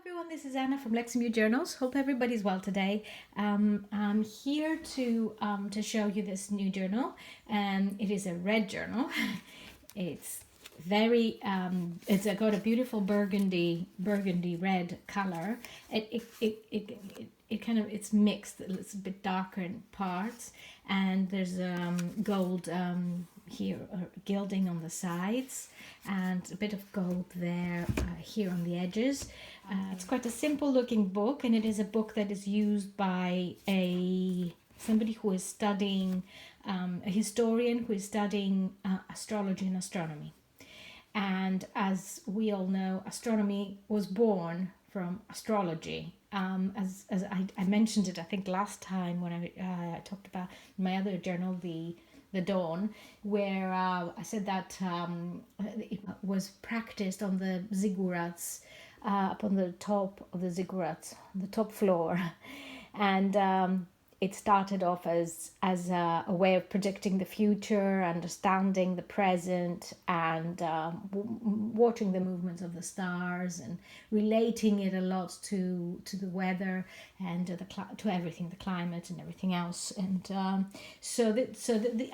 Everyone, this is Anna from LeximbueJournals. Hope everybody's well today. I'm here to show you this new journal. It is a red journal. It's very it's got a beautiful burgundy red color. It's mixed. It's a bit darker in parts, and there's gold here, gilding on the sides, and a bit of gold there here on the edges. It's quite a simple looking book, and it is a book that is used by somebody who is studying, a historian who is studying astrology and astronomy. And as we all know, astronomy was born from astrology. As I mentioned it, I think last time when I talked about my other journal, the Dawn, where I said that it was practiced on the ziggurats, up on the top of the ziggurats, on the top floor. And it started off as a way of predicting the future, understanding the present, and watching the movements of the stars and relating it a lot to the weather and to everything, the climate and everything else. And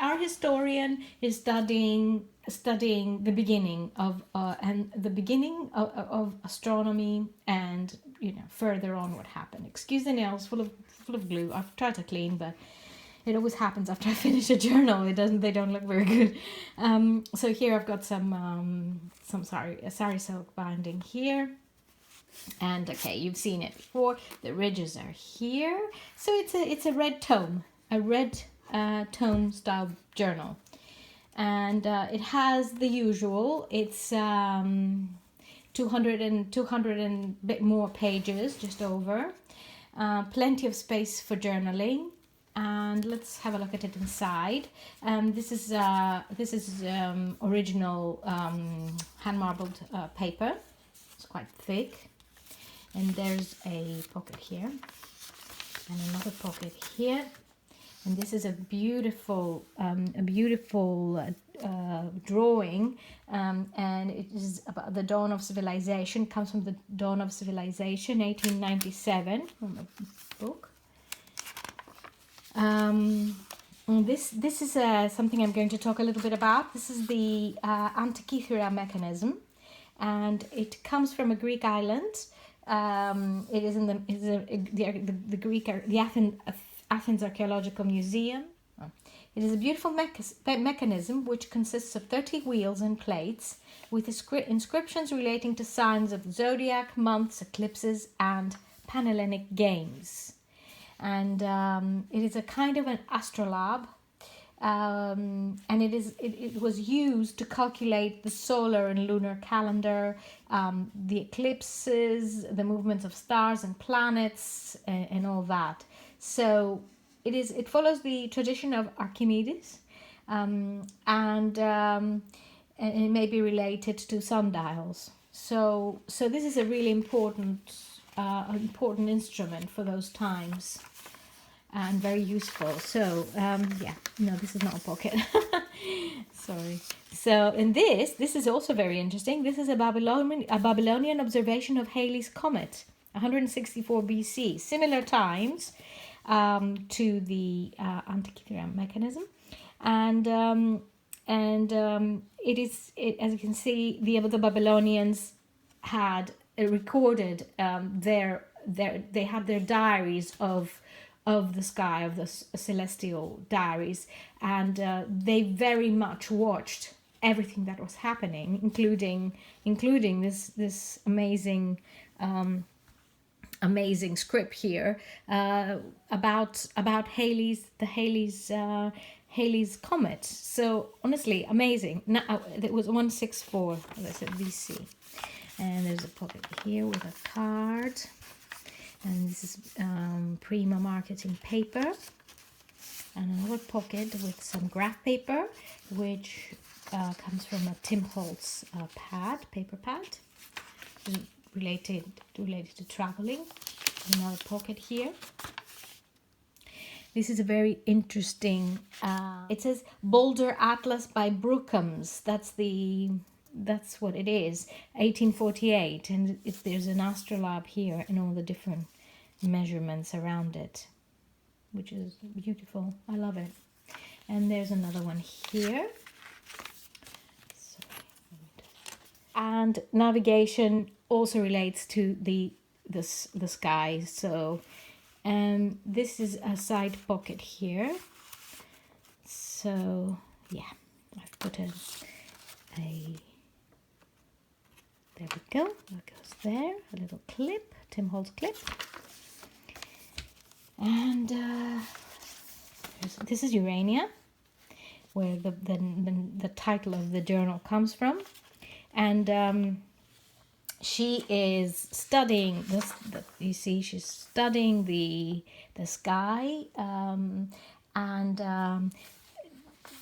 our historian is studying the beginning of astronomy, and further on what happened. Excuse the nails full of glue. I've tried to clean, but it always happens after I finish a journal. They don't look very good. So here I've got a sari silk binding here. And okay, you've seen it before. The ridges are here. So it's a red tome, tome style journal. And it has the usual. It's 200 and bit more pages, just over. Plenty of space for journaling. And let's have a look at it inside. This is original hand marbled paper. It's quite thick. And there's a pocket here and another pocket here. And this is a beautiful drawing, and it is about the dawn of civilization. It comes from the Dawn of Civilization, 1897, from the book. This is something I'm going to talk a little bit about. This is the Antikythera mechanism, and it comes from a Greek island. It is in the Athens Archaeological Museum. It is a beautiful mechanism which consists of 30 wheels and plates with inscriptions relating to signs of the zodiac, months, eclipses, and Panhellenic games. And it is a kind of an astrolabe, and it was used to calculate the solar and lunar calendar, the eclipses, the movements of stars and planets, and all that. So it follows the tradition of Archimedes, and it may be related to sundials. So this is a really important instrument for those times, and very useful. So this is not a pocket. Sorry. So in this is also very interesting. This is a Babylonian observation of Halley's comet, 164 BC, similar times to the Antikythera mechanism, and it is, as you can see, the Babylonians had recorded they had their diaries of the sky, of the celestial diaries, and they very much watched everything that was happening, including this amazing script here about Halley's comet. So honestly, amazing. Now it was 164, as I said, BC. And there's a pocket here with a card, and this is Prima marketing paper, and another pocket with some graph paper, which comes from a Tim Holtz paper pad, related to traveling. Another pocket here. This is a very interesting. It says Boulder Atlas by Brookham's. That's the that's what it is, 1848, and there's an astrolabe here and all the different measurements around it, which is beautiful. I love it. And there's another one here. And navigation also relates to the sky. So this is a side pocket here. So yeah, I've put a there we go. That goes there. A little clip, Tim Holtz clip. And this is Urania, where the title of the journal comes from. And she is studying this. You see, she's studying the sky, and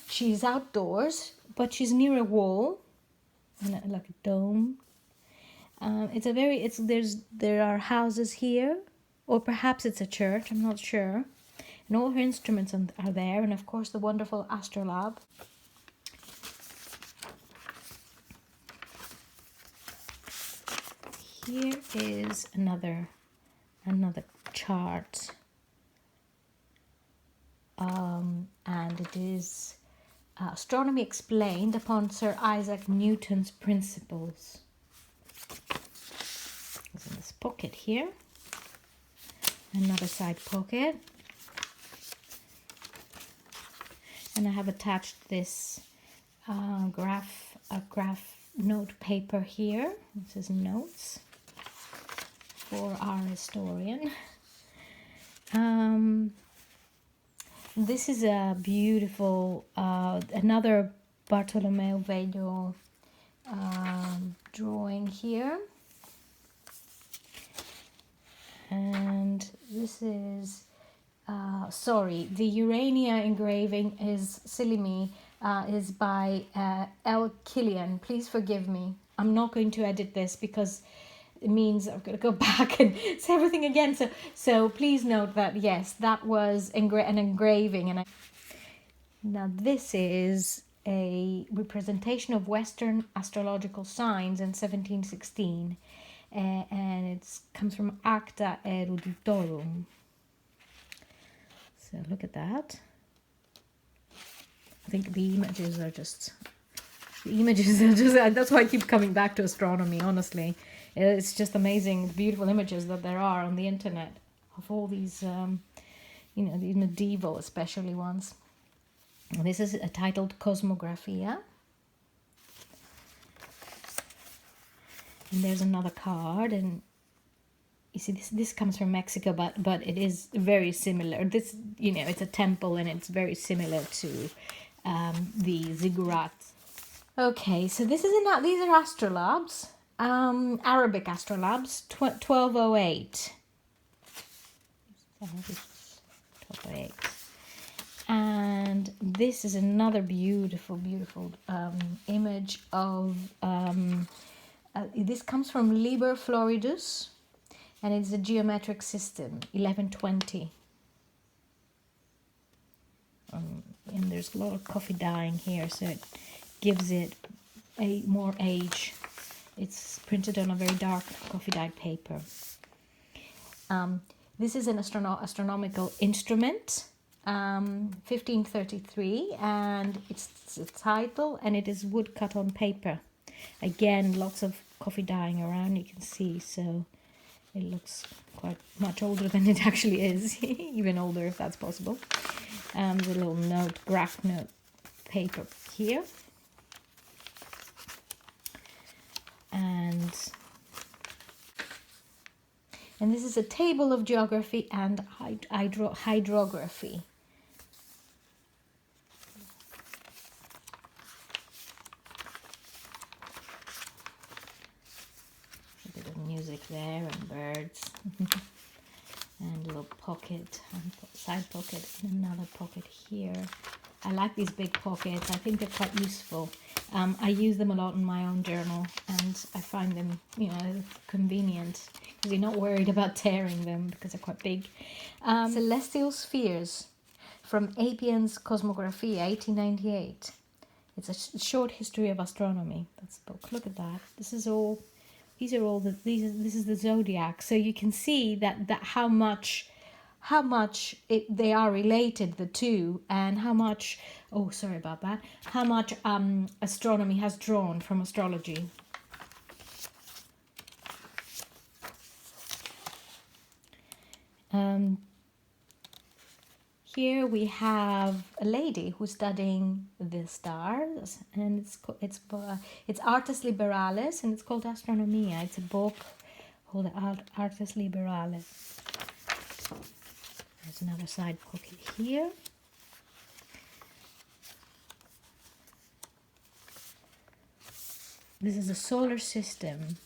she's outdoors, but she's near a wall, like a dome. There are houses here, or perhaps it's a church. I'm not sure. And all her instruments are there, and of course the wonderful astrolabe. Here is another chart, and it is Astronomy Explained upon Sir Isaac Newton's Principles. It's in this pocket here. Another side pocket, and I have attached this graph note paper here. This is notes for our historian. This is a beautiful another Bartolomeo Vello drawing here, and this is the Urania engraving is silly me. Is by L. Killian. Please forgive me. I'm not going to edit this because it means I've got to go back and say everything again. So please note that yes, that was an engraving. Now this is a representation of Western astrological signs in 1716, and it comes from Acta Eruditorum. So look at that. I think the images are just, that's why I keep coming back to astronomy, honestly. It's just amazing, beautiful images that there are on the internet of all these, these medieval especially ones. And this is titled Cosmographia. And there's another card, and you see this comes from Mexico, but it is very similar. This, it's a temple, and it's very similar to the ziggurats. Okay, so these are astrolabes, Arabic astrolabes, 1208. 1208. And this is another beautiful image of, this comes from Liber Floridus, and it's a geometric system, 1120. And there's a lot of coffee dyeing here, so it gives it more age. It's printed on a very dark coffee dyed paper. This is an astronomical instrument, 1533, and it's a title, and it is woodcut on paper. Again, lots of coffee dyeing around, you can see, so it looks quite much older than it actually is, even older if that's possible. There's a little graph note paper here. And this is a table of geography and hydrography. A bit of music there and birds. And a little pocket, side pocket, and another pocket here. I like these big pockets. I think they're quite useful. I use them a lot in my own journal, and I find them, convenient because you're not worried about tearing them because they're quite big. Celestial spheres from Apian's Cosmographia, 1898. It's a short history of astronomy. That's the book. Look at that. This is the zodiac. So you can see that how much they are related, the two, and how much, oh sorry about that, how much astronomy has drawn from astrology. Here we have a lady who's studying the stars, and it's Artes Liberales, and it's called Astronomia. It's a book called Artes Liberales. There's another side pocket here. This is a solar system.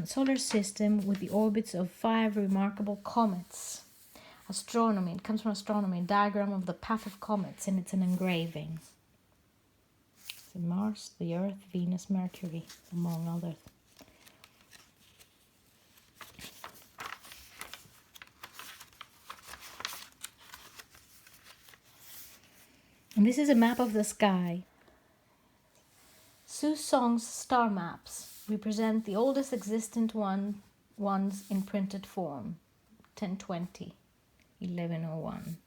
Solar system with the orbits of 5 remarkable comets. Astronomy, it comes from astronomy, a diagram of the path of comets, and it's an engraving. It's Mars, the Earth, Venus, Mercury, among others. And this is a map of the sky. Sue Song's star maps represent the oldest existent ones in printed form, 1020. 1101.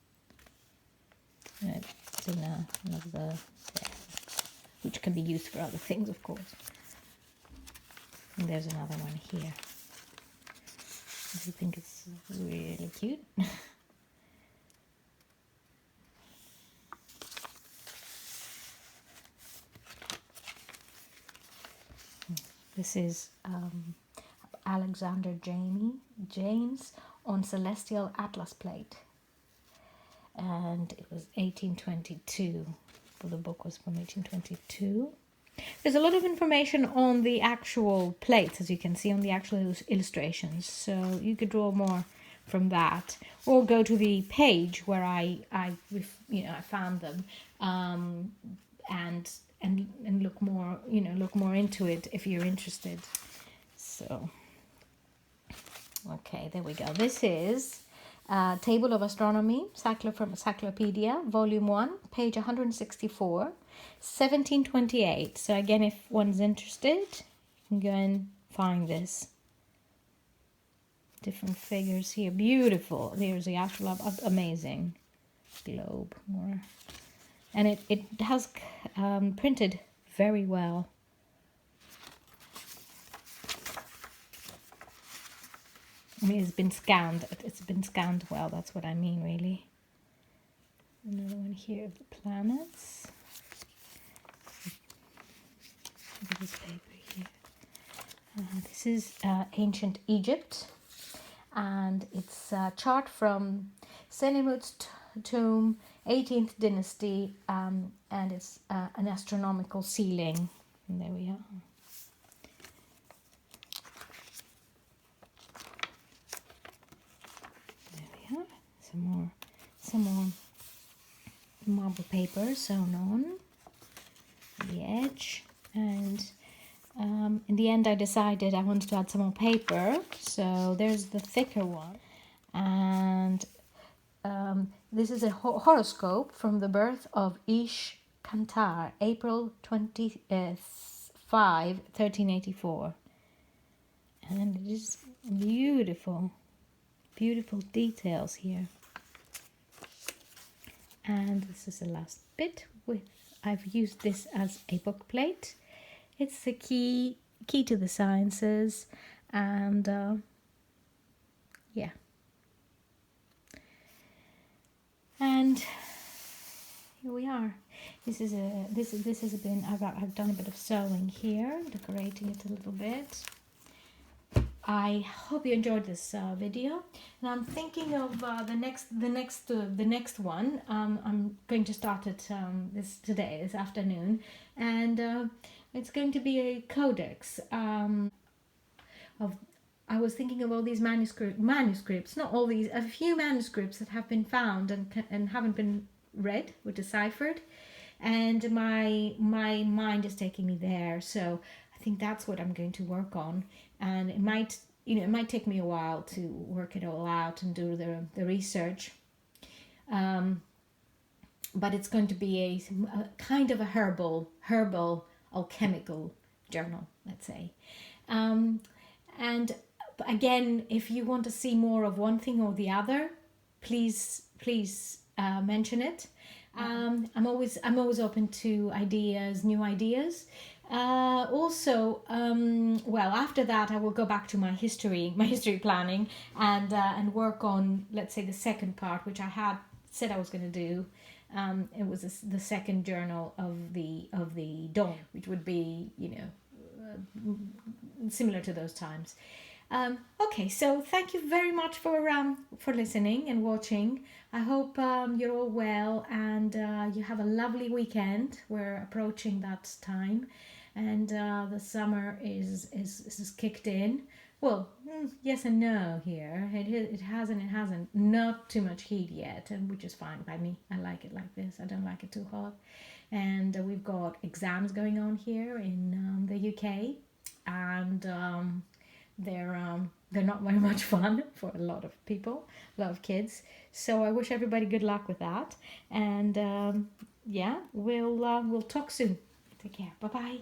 It's in another, which can be used for other things, of course. And there's another one here. I think it's really cute. This is Alexander James on Celestial Atlas plate, and it was 1822. Well, the book was from 1822. There's a lot of information on the actual plates, as you can see on the actual illustrations, so you could draw more from that, or go to the page where I found them, and look more into it if you're interested. So okay, there we go. This is Table of Astronomy, from Encyclopedia, Volume 1, page 164, 1728. So again, if one's interested, you can go and find this. Different figures here. Beautiful. There's the astrolabe. Amazing. Globe. More. And it has printed very well. I mean, it's been scanned. It's been scanned well. That's what I mean, really. Another one here of the planets. Look at this paper here. This is ancient Egypt, and it's a chart from Senimut's tomb, 18th dynasty, and it's an astronomical ceiling. And there we are. Some more marble paper sewn on the edge, and in the end I decided I wanted to add some more paper, so there's the thicker one, and this is a horoscope from the birth of Ish Kantar, April 25, 1384, and it is beautiful details here. And this is the last bit. I've used this as a book plate. It's the key to the sciences, and yeah. And here we are. This has been. I've done a bit of sewing here, decorating it a little bit. I hope you enjoyed this video, and I'm thinking of the next one. I'm going to start it this afternoon, and it's going to be a codex. I was thinking of all these manuscripts, not all these, a few manuscripts that have been found and haven't been read or deciphered, and my mind is taking me there. So I think that's what I'm going to work on, and it might take me a while to work it all out and do the research. but it's going to be a kind of a herbal alchemical journal, let's say. And again, if you want to see more of one thing or the other, please mention it. I'm always open to ideas, new ideas. Also, well, after that, I will go back to my history planning, and work on, let's say, the second part, which I had said I was going to do. It was the second journal of the dawn, which would be, similar to those times. Okay, so thank you very much for listening and watching. I hope you're all well, and you have a lovely weekend. We're approaching that time, and the summer is kicked in. Well, yes and no here. It hasn't. Not too much heat yet, and which is fine by me. I like it like this. I don't like it too hot. And we've got exams going on here in the UK, and they're not very much fun for a lot of people, a lot of kids. So I wish everybody good luck with that. And yeah, we'll talk soon. Take care. Bye bye.